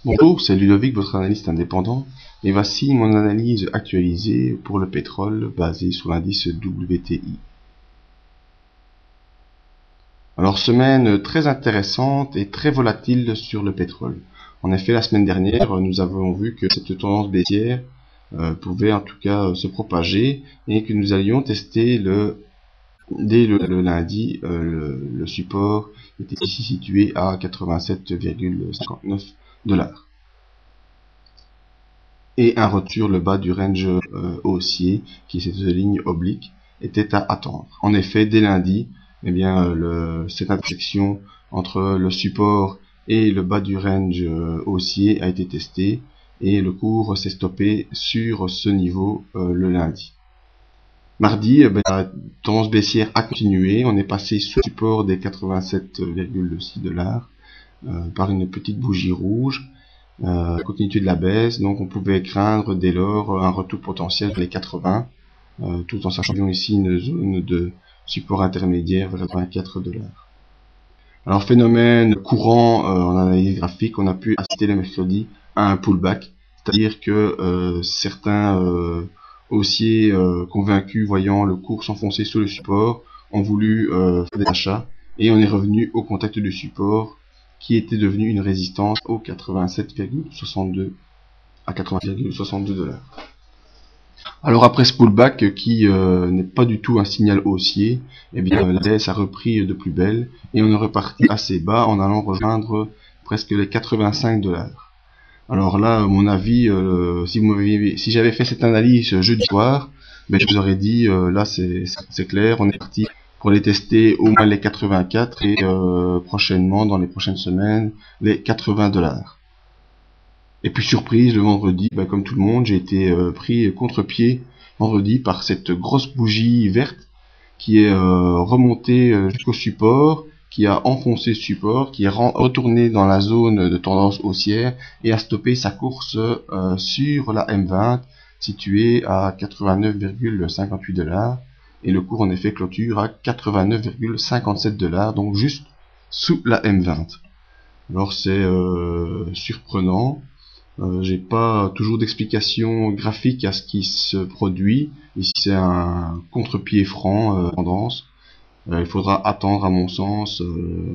Bonjour, c'est Ludovic, votre analyste indépendant, et voici mon analyse actualisée pour le pétrole basée sur l'indice WTI. Alors, semaine très intéressante et très volatile sur le pétrole. En effet, la semaine dernière, nous avons vu que cette tendance baissière pouvait en tout cas se propager et que nous allions tester dès le lundi, le support était ici situé à 87,59 $. Et un retour le bas du range haussier, qui est cette ligne oblique, était à attendre. En effet, dès lundi, eh bien, cette intersection entre le support et le bas du range haussier a été testée et le cours s'est stoppé sur ce niveau le lundi. Mardi, la tendance baissière a continué. On est passé sous le support des 87,6 $ par une petite bougie rouge. Continuité de la baisse, donc on pouvait craindre dès lors un retour potentiel vers les 80, tout en sachant ici une zone de support intermédiaire vers 24 $. Alors, phénomène courant en analyse graphique, on a pu assister le mercredi à un pullback, c'est-à-dire que certains haussiers convaincus voyant le cours s'enfoncer sous le support ont voulu faire des achats et on est revenu au contact du support qui était devenu une résistance au 87,62 à 80,62 $. Alors après ce pullback qui n'est pas du tout un signal haussier, eh bien la baisse a repris de plus belle et on est reparti assez bas en allant rejoindre presque les 85 $. Alors là, mon avis, si j'avais fait cette analyse jeudi soir, ben, je vous aurais dit, là c'est clair, on est parti pour les tester au moins les 84 et prochainement, dans les prochaines semaines, les 80 $. Et puis surprise, le vendredi, ben, comme tout le monde, j'ai été pris contre-pied vendredi par cette grosse bougie verte qui est remontée jusqu'au support, qui a enfoncé le support, qui est retourné dans la zone de tendance haussière et a stoppé sa course sur la M20 située à 89,58 $. Et le cours en effet clôture à 89,57 $, donc juste sous la M20. Alors c'est surprenant. J'ai pas toujours d'explication graphique à ce qui se produit. Ici c'est un contre-pied franc tendance. Il faudra attendre à mon sens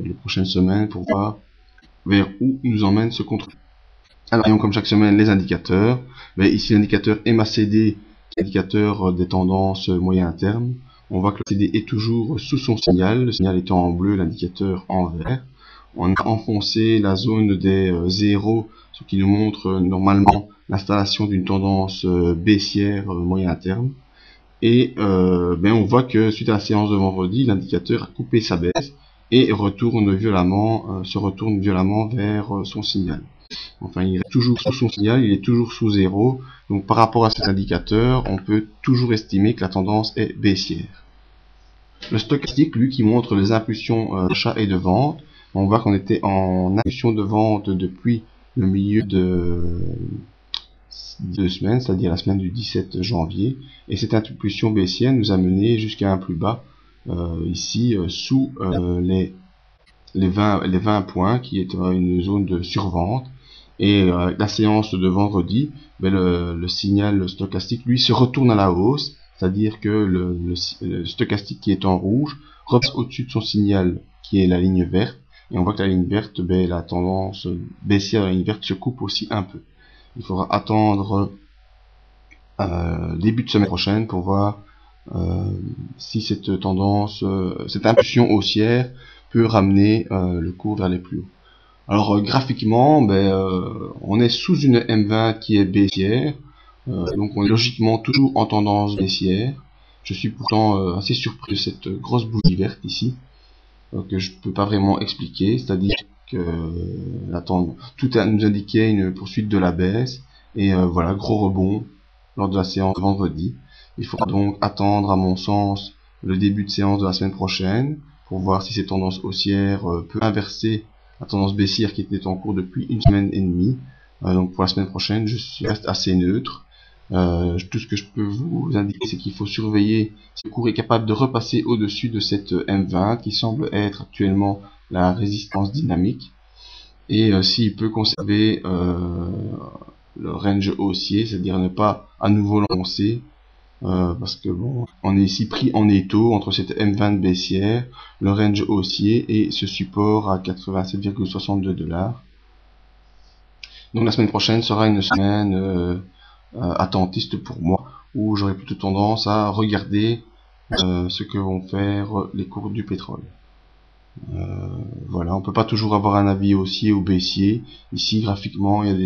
les prochaines semaines pour voir vers où nous emmène ce contre-pied. Alors voyons comme chaque semaine les indicateurs. Mais ici l'indicateur MACD qui est l'indicateur des tendances moyen terme. On voit que le CD est toujours sous son signal, le signal étant en bleu, l'indicateur en vert. On a enfoncé la zone des zéros, ce qui nous montre normalement l'installation d'une tendance baissière moyen terme. Et on voit que suite à la séance de vendredi, l'indicateur a coupé sa baisse et se retourne violemment vers son signal. Enfin, il est toujours sous son signal, il est toujours sous zéro. Donc par rapport à cet indicateur, on peut toujours estimer que la tendance est baissière. Le stochastique, lui, qui montre les impulsions d'achat et de vente, on voit qu'on était en impulsion de vente depuis le milieu de 2 semaines, c'est-à-dire la semaine du 17 janvier, et cette impulsion baissière nous a mené jusqu'à un plus bas ici sous les 20 points, qui est une zone de survente. Et la séance de vendredi, le signal stochastique lui se retourne à la hausse, c'est-à-dire que le stochastique qui est en rouge repasse au-dessus de son signal qui est la ligne verte, et on voit que la ligne verte, la tendance baissière de la ligne verte se coupe aussi un peu. Il faudra attendre début de semaine prochaine pour voir si cette tendance, cette impulsion haussière peut ramener le cours vers les plus hauts. Alors graphiquement, on est sous une M20 qui est baissière, donc on est logiquement toujours en tendance baissière. Je suis pourtant assez surpris de cette grosse bougie verte ici, que je peux pas vraiment expliquer, c'est-à-dire que tout nous indiquait une poursuite de la baisse, et voilà, gros rebond lors de la séance de vendredi. Il faudra donc attendre, à mon sens, le début de séance de la semaine prochaine, pour voir si cette tendance haussière peut inverser la tendance baissière qui était en cours depuis une semaine et demie. Donc pour la semaine prochaine, je reste assez neutre. Tout ce que je peux vous indiquer, c'est qu'il faut surveiller si le cours est capable de repasser au-dessus de cette M20 qui semble être actuellement la résistance dynamique. et s'il peut conserver le range haussier, c'est-à-dire ne pas à nouveau lancer, parce que bon, on est ici pris en étau entre cette M20 baissière, le range haussier et ce support à 87,62 $. Donc la semaine prochaine sera une semaine attentiste pour moi, où j'aurai plutôt tendance à regarder ce que vont faire les cours du pétrole. Voilà, on peut pas toujours avoir un avis haussier ou baissier. Ici, graphiquement, il y a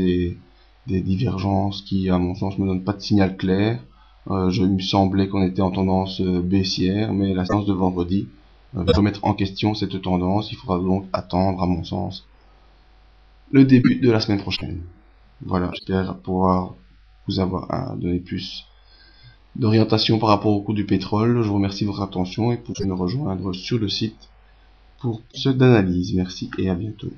des divergences qui, à mon sens, ne me donnent pas de signal clair. Je me semblait qu'on était en tendance baissière, mais la séance de vendredi va remettre en question cette tendance. Il faudra donc attendre, à mon sens, le début de la semaine prochaine. Voilà, j'espère pouvoir vous avoir donné plus d'orientation par rapport au cours du pétrole. Je vous remercie de votre attention et pour me rejoindre sur le site pour ce d'analyse. Merci et à bientôt.